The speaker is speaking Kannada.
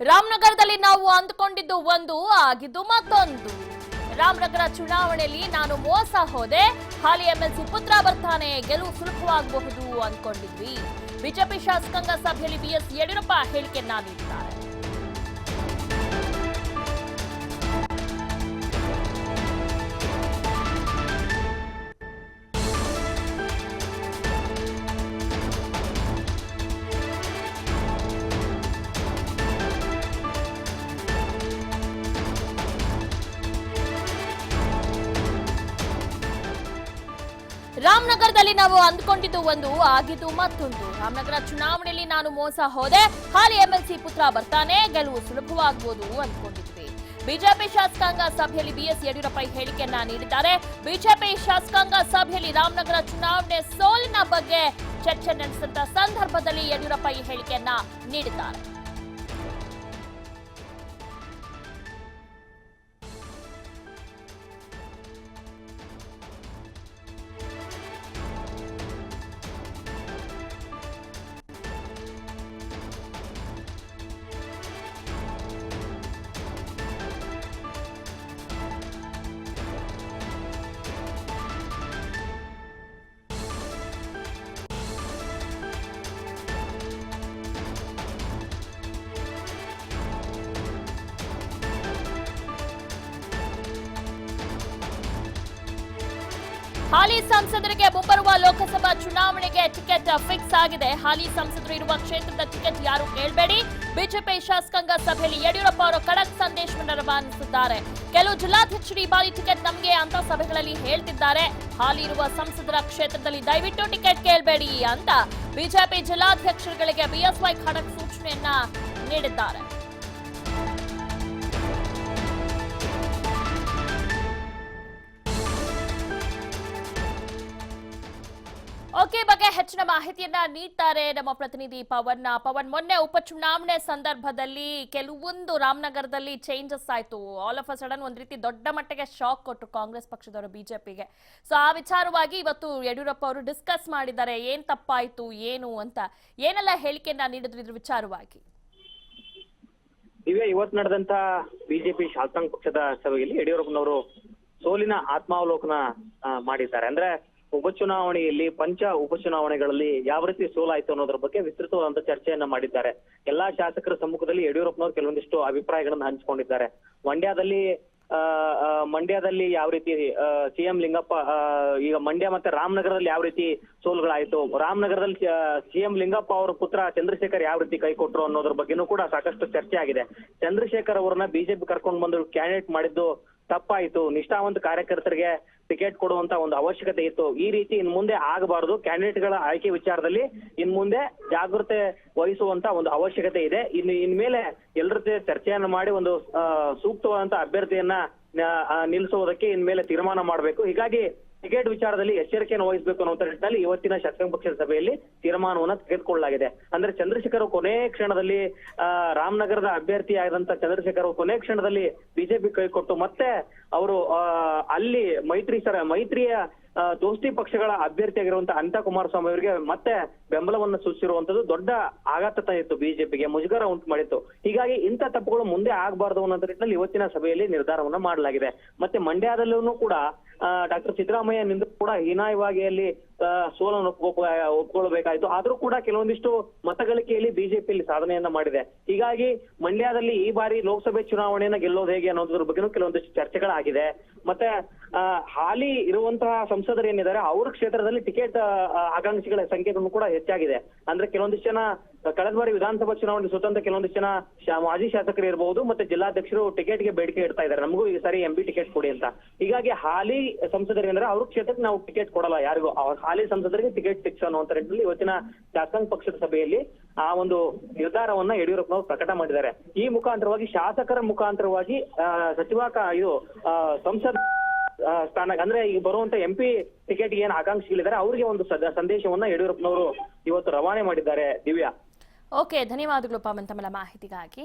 ರಾಮನಗರದಲ್ಲಿ ನಾವು ಅಂದುಕೊಂಡಿದ್ದು ಒಂದು ಆಗಿದ್ದು ಮತ್ತೊಂದು. ರಾಮನಗರ ಚುನಾವಣೆಯಲ್ಲಿ ನಾನು ಮೋಸ ಹೋದೆ, ಹಾಲಿ ಎಂಎಲ್ಸಿ ಪುತ್ರ ಬರ್ತಾನೆ, ಗೆಲುವು ಸುಲಭವಾಗಬಹುದು ಅಂದ್ಕೊಂಡಿದ್ವಿ. ಬಿಜೆಪಿ ಶಾಸಕಾಂಗ ಸಭೆಯಲ್ಲಿ ಬಿಎಸ್ ಯಡಿಯೂರಪ್ಪ ಹೇಳಿಕೆಯನ್ನ ನೀಡಿದ್ದಾರೆ. ರಾಮನಗರದಲ್ಲಿ ನಾವು ಅಂದುಕೊಂಡಿದ್ದು ಒಂದು ಆಗಿದ್ದು ಮತ್ತೊಂದು. ರಾಮನಗರ ಚುನಾವಣೆಯಲ್ಲಿ ನಾನು ಮೋಸ ಹೋದೆ, ಹಾಲಿ ಎಂಎಲ್ಸಿ ಪುತ್ರ ಬರ್ತಾನೆ, ಗೆಲುವು ಸುಲಭವಾಗಬಹುದು ಅಂದ್ಕೊಂಡಿದ್ವಿ. ಬಿಜೆಪಿ ಶಾಸಕಾಂಗ ಸಭೆಯಲ್ಲಿ ಬಿಎಸ್ ಯಡಿಯೂರಪ್ಪ ಹೇಳಿಕೆಯನ್ನ ನೀಡಿದ್ದಾರೆ. ಬಿಜೆಪಿ ಶಾಸಕಾಂಗ ಸಭೆಯಲ್ಲಿ ರಾಮನಗರ ಚುನಾವಣೆ ಸೋಲಿನ ಬಗ್ಗೆ ಚರ್ಚೆ ನಡೆಸಿದ ಸಂದರ್ಭದಲ್ಲಿ ಯಡಿಯೂರಪ್ಪ ಈ ಹೇಳಿಕೆಯನ್ನ ನೀಡಿದ್ದಾರೆ. ಹಾಲಿ ಸಂಸದರಿಗೆ ಮುಂಬರುವ ಲೋಕಸಭಾ ಚುನಾವಣೆಗೆ ಟಿಕೆಟ್ ಫಿಕ್ಸ್ ಆಗಿದೆ. ಹಾಲಿ ಸಂಸದರು ಇರುವ ಕ್ಷೇತ್ರದ ಟಿಕೆಟ್ ಯಾರು ಕೇಳಬೇಡಿ. ಬಿಜೆಪಿ ಶಾಸಕಾಂಗ ಸಭೆಯಲ್ಲಿ ಯಡಿಯೂರಪ್ಪ ಅವರು ಖಡಕ್ ಸಂದೇಶವನ್ನು ರವಾನಿಸಿದ್ದಾರೆ. ಕೆಲವು ಜಿಲ್ಲಾಧ್ಯಕ್ಷರು ಈ ಬಾರಿ ಟಿಕೆಟ್ ನಮಗೆ ಅಂತ ಸಭೆಗಳಲ್ಲಿ ಹೇಳ್ತಿದ್ದಾರೆ. ಹಾಲಿ ಇರುವ ಸಂಸದರ ಕ್ಷೇತ್ರದಲ್ಲಿ ದಯವಿಟ್ಟು ಟಿಕೆಟ್ ಕೇಳಬೇಡಿ ಅಂತ ಬಿಜೆಪಿ ಜಿಲ್ಲಾಧ್ಯಕ್ಷರುಗಳಿಗೆ ಬಿಎಸ್ವೈ ಖಡಕ್ ಸೂಚನೆಯನ್ನ ನೀಡಿದ್ದಾರೆ. ಓಕೆ, ಬಗ್ಗೆ ಹೆಚ್ಚಿನ ಮಾಹಿತಿಯನ್ನ ನೀಡ್ತಾರೆ ನಮ್ಮ ಪ್ರತಿನಿಧಿ ಪವನ್. ಮೊನ್ನೆ ಉಪಚುನಾವಣೆ ಸಂದರ್ಭದಲ್ಲಿ ಕೆಲವೊಂದು ರಾಮನಗರದಲ್ಲಿ ಚೇಂಜಸ್ ಆಯ್ತು. ಆಲ್ ಆಫ್ ಅ ಸಡನ್ ಒಂದ್ ರೀತಿ ದೊಡ್ಡ ಮಟ್ಟಿಗೆ ಶಾಕ್ ಕೊಟ್ಟರು ಕಾಂಗ್ರೆಸ್ ಪಕ್ಷದವರು ಬಿಜೆಪಿಗೆ. ಸೊ ಆ ವಿಚಾರವಾಗಿ ಇವತ್ತು ಯಡಿಯೂರಪ್ಪ ಅವರು ಡಿಸ್ಕಸ್ ಮಾಡಿದ್ದಾರೆ. ಏನ್ ತಪ್ಪಾಯ್ತು ಏನು ಅಂತ, ಏನೆಲ್ಲ ಹೇಳಿಕೆಯನ್ನ ನೀಡಿದ್ರು ಇದ್ರ ವಿಚಾರವಾಗಿ. ಇವತ್ತು ನಡೆದಂತ ಬಿಜೆಪಿ ಶಾಸಕಾಂಗ ಪಕ್ಷದ ಸಭೆಯಲ್ಲಿ ಯಡಿಯೂರಪ್ಪನವರು ಸೋಲಿನ ಆತ್ಮಾವಲೋಕನ ಮಾಡಿದ್ದಾರೆ. ಅಂದ್ರೆ ಉಪಚುನಾವಣೆಯಲ್ಲಿ ಪಂಚ ಉಪಚುನಾವಣೆಗಳಲ್ಲಿ ಯಾವ ರೀತಿ ಸೋಲಾಯ್ತು ಅನ್ನೋದ್ರ ಬಗ್ಗೆ ವಿಸ್ತೃತವಾದಂತ ಚರ್ಚೆಯನ್ನ ಮಾಡಿದ್ದಾರೆ. ಎಲ್ಲಾ ಶಾಸಕರ ಸಮ್ಮುಖದಲ್ಲಿ ಯಡಿಯೂರಪ್ಪನವರು ಕೆಲವೊಂದಿಷ್ಟು ಅಭಿಪ್ರಾಯಗಳನ್ನ ಹಂಚಿಕೊಂಡಿದ್ದಾರೆ. ಮಂಡ್ಯದಲ್ಲಿ ಯಾವ ರೀತಿ ಸಿಎಂ ಲಿಂಗಪ್ಪ, ಈಗ ಮಂಡ್ಯ ಮತ್ತೆ ರಾಮನಗರದಲ್ಲಿ ಯಾವ ರೀತಿ ಸೋಲುಗಳಾಯ್ತು, ರಾಮನಗರದಲ್ಲಿ ಸಿಎಂ ಲಿಂಗಪ್ಪ ಅವರ ಪುತ್ರ ಚಂದ್ರಶೇಖರ್ ಯಾವ ರೀತಿ ಕೈ ಕೊಟ್ರು ಅನ್ನೋದ್ರ ಬಗ್ಗೆನೂ ಕೂಡ ಸಾಕಷ್ಟು ಚರ್ಚೆ ಆಗಿದೆ. ಚಂದ್ರಶೇಖರ್ ಅವರನ್ನ ಬಿಜೆಪಿ ಕರ್ಕೊಂಡು ಬಂದು ಕ್ಯಾಂಡಿಡೇಟ್ ಮಾಡಿದ್ದು ತಪ್ಪಾಯಿತು, ನಿಷ್ಠಾವಂತ ಕಾರ್ಯಕರ್ತರಿಗೆ ಟಿಕೆಟ್ ಕೊಡುವಂತ ಒಂದು ಅವಶ್ಯಕತೆ ಇತ್ತು. ಈ ರೀತಿ ಇನ್ ಮುಂದೆ ಆಗಬಾರದು, ಕ್ಯಾಂಡಿಡೇಟ್ಗಳ ಆಯ್ಕೆ ವಿಚಾರದಲ್ಲಿ ಇನ್ ಮುಂದೆ ಜಾಗೃತೆ ವಹಿಸುವಂತ ಒಂದು ಅವಶ್ಯಕತೆ ಇದೆ. ಇನ್ಮೇಲೆ ಎಲ್ಲರ ಜೊತೆ ಚರ್ಚೆಯನ್ನು ಮಾಡಿ ಒಂದು ಸೂಕ್ತವಾದಂತ ಅಭ್ಯರ್ಥಿಯನ್ನ ನಿಲ್ಲಿಸುವುದಕ್ಕೆ ಇನ್ಮೇಲೆ ತೀರ್ಮಾನ ಮಾಡಬೇಕು. ಹೀಗಾಗಿ ಟಿಕೆಟ್ ವಿಚಾರದಲ್ಲಿ ಎಚ್ಚರಿಕೆಯನ್ನು ವಹಿಸಬೇಕು ಅನ್ನೋ ನಿಟ್ಟಿನಲ್ಲಿ ಇವತ್ತಿನ ಶಾಸಕಾಂಗ ಪಕ್ಷದ ಸಭೆಯಲ್ಲಿ ತೀರ್ಮಾನವನ್ನ ತೆಗೆದುಕೊಳ್ಳಲಾಗಿದೆ. ಅಂದ್ರೆ ಚಂದ್ರಶೇಖರ್ ಕೊನೆ ಕ್ಷಣದಲ್ಲಿ ರಾಮನಗರದ ಅಭ್ಯರ್ಥಿ ಆದಂತ ಚಂದ್ರಶೇಖರ್ ಕೊನೆ ಕ್ಷಣದಲ್ಲಿ ಬಿಜೆಪಿ ಕೈ ಕೊಟ್ಟು ಮತ್ತೆ ಅವರು ಅಲ್ಲಿ ಮೈತ್ರಿಯ ದೋಸ್ತಿ ಪಕ್ಷಗಳ ಅಭ್ಯರ್ಥಿಯಾಗಿರುವಂತಹ ಅನಿತಾ ಕುಮಾರಸ್ವಾಮಿ ಅವರಿಗೆ ಮತ್ತೆ ಬೆಂಬಲವನ್ನು ಸೂಚಿಸಿರುವಂತದ್ದು ದೊಡ್ಡ ಆಘಾತ ಇತ್ತು, ಬಿಜೆಪಿಗೆ ಮುಜುಗರ ಉಂಟು ಮಾಡಿತ್ತು. ಹೀಗಾಗಿ ಇಂಥ ತಪ್ಪುಗಳು ಮುಂದೆ ಆಗಬಾರದು ಅನ್ನೋ ನಿಟ್ಟಿನಲ್ಲಿ ಇವತ್ತಿನ ಸಭೆಯಲ್ಲಿ ನಿರ್ಧಾರವನ್ನ ಮಾಡಲಾಗಿದೆ. ಮತ್ತೆ ಮಂಡ್ಯದಲ್ಲೂ ಕೂಡ ಡಾಕ್ಟರ್ ಸಿದ್ದರಾಮಯ್ಯ ನಿಂದು ಕೂಡ ಹೀನಾಯವಾಗಿ ಅಲ್ಲಿ ಸೋಲನ್ನು ಒಪ್ಕೊಳ್ಬೇಕಾಯ್ತು. ಆದ್ರೂ ಕೂಡ ಕೆಲವೊಂದಿಷ್ಟು ಮತಗಳಿಕೆಯಲ್ಲಿ ಬಿಜೆಪಿಯಲ್ಲಿ ಸಾಧನೆಯನ್ನ ಮಾಡಿದೆ. ಹೀಗಾಗಿ ಮಂಡ್ಯದಲ್ಲಿ ಈ ಬಾರಿ ಲೋಕಸಭೆ ಚುನಾವಣೆಯನ್ನ ಗೆಲ್ಲೋದು ಹೇಗೆ ಅನ್ನೋದ್ರ ಬಗ್ಗೆನೂ ಕೆಲವೊಂದಿಷ್ಟು ಚರ್ಚೆಗಳಾಗಿದೆ. ಮತ್ತೆ ಹಾಲಿ ಇರುವಂತಹ ಸಂಸದರು ಏನಿದ್ದಾರೆ ಅವ್ರ ಕ್ಷೇತ್ರದಲ್ಲಿ ಟಿಕೆಟ್ ಆಕಾಂಕ್ಷಿಗಳ ಸಂಖ್ಯೆಗಳು ಕೂಡ ಹೆಚ್ಚಾಗಿದೆ. ಅಂದ್ರೆ ಕೆಲವೊಂದಿಷ್ಟು ಜನ ಕಳೆದ ಬಾರಿ ವಿಧಾನಸಭಾ ಚುನಾವಣೆ ಸುತ್ತಂತ ಕೆಲವೊಂದಿಷ್ಟು ಜನ ಮಾಜಿ ಶಾಸಕರು ಇರಬಹುದು, ಮತ್ತೆ ಜಿಲ್ಲಾಧ್ಯಕ್ಷರು ಟಿಕೆಟ್ಗೆ ಬೇಡಿಕೆ ಇಡ್ತಾ ಇದ್ದಾರೆ, ನಮಗೂ ಈ ಸಾರಿ ಎಂಪಿ ಟಿಕೆಟ್ ಕೊಡಿ ಅಂತ. ಹೀಗಾಗಿ ಹಾಲಿ ಸಂಸದರು ಏನಂದ್ರೆ ಅವ್ರ ಕ್ಷೇತ್ರಕ್ಕೆ ನಾವು ಟಿಕೆಟ್ ಕೊಡಲ್ಲ, ಯಾರಿಗೂ ಅವ್ರ ಹಾಲಿ ಸಂಸದರಿಗೆ ಟಿಕೆಟ್ ಫಿಕ್ಸ್ ಅನ್ನುವಂತ ನಿಟ್ಟಿನಲ್ಲಿ ಇವತ್ತಿನ ಶಾಸಕಾಂಗ ಪಕ್ಷದ ಸಭೆಯಲ್ಲಿ ಆ ಒಂದು ನಿರ್ಧಾರವನ್ನ ಯಡಿಯೂರಪ್ಪನವರು ಪ್ರಕಟ ಮಾಡಿದ್ದಾರೆ. ಈ ಮುಖಾಂತರವಾಗಿ ಶಾಸಕರ ಮುಖಾಂತರವಾಗಿ ಸಂಸದ ಸ್ಥಾನ ಅಂದ್ರೆ ಈಗ ಬರುವಂತ ಎಂಪಿ ಟಿಕೆಟ್ ಏನ್ ಆಕಾಂಕ್ಷಿಗಳಿದ್ದಾರೆ ಅವರಿಗೆ ಒಂದು ಸಂದೇಶವನ್ನ ಯಡಿಯೂರಪ್ಪನವರು ಇವತ್ತು ರವಾನೆ ಮಾಡಿದ್ದಾರೆ. ದಿವ್ಯಾ, ಓಕೆ, ಧನ್ಯವಾದಗಳು ಪವನ್ ತಮ್ಮ ಮಾಹಿತಿಗಾಗಿ.